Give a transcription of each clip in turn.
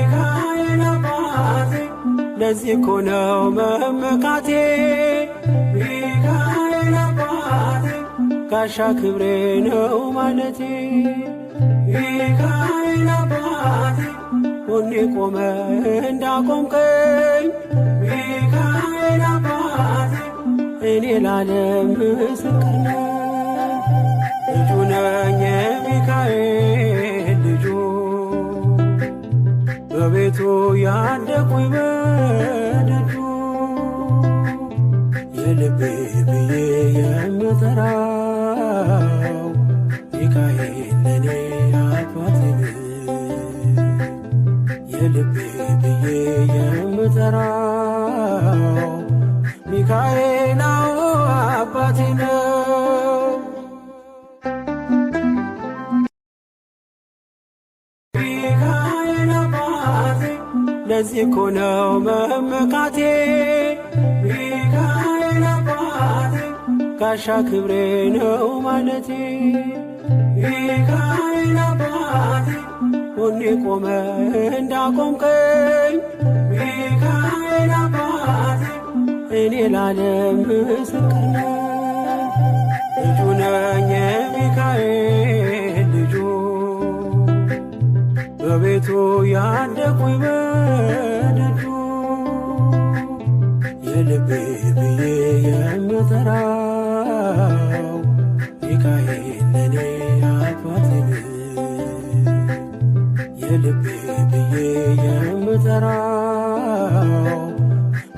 ሚካኤል አባቴ ለዚህ እኮ ነው መመካቴ ሚካኤል አባቴ ጋሻ ክብሬ ነው ማለቴ ሚካኤል አባቴ ጎኔ ቆመ እንዳቆምከኝ ሚካኤል አባቴ እኔ ላለም ምስክር ነኝ ልጁ ነኝ የሚካኤል ልጁ በቤቱ ያደኩኝ በደጁ የልቤ ብዬ የምጠራው ሚካኤል ለኔ አባቴ የልቤ ብዬ የምጠራው ሚካኤል አባቴ ነው። ሚካኤል አባቴ ለዚህ እኮ ነው መመካቴ ሚካኤል አባቴ ጋሻ ክብሬ ነው ማለቴ ሚካኤል አባቴ ጎኔ ቆመ እንዳቆምከኝ ሚካኤል አባቴ እኔ ላለም ምስክር ነኝ ልጁ ነኝ የሚካኤል ልጁ በቤቱ ያደኩኝ በደጁ የልቤ ብዬ የምጠራው ሚካኤል ለኔ አባቴ የልቤ ብዬ የምጠራው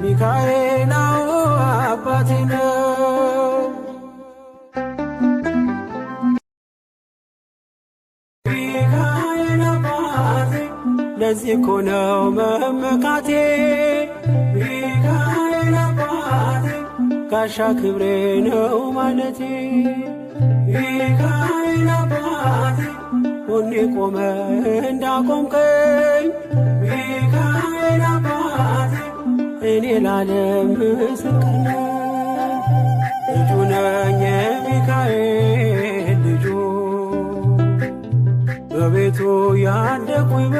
ሚካኤል አባቴ ነው። ሚካኤል አባቴ ለዚህ እኮ ነው መመካቴ ሚካኤል አባቴ ጋሻ ክብሬ ነው ማለቴ ሚካኤል አባቴ ጎኔ ቆመ እንዳቆምከኝ ሚካኤል አባቴ እኔ ላለም ምስክር ነኝ ልጁ ነኝ የሚካኤል ልጁ በቤቱ ያደኩኝ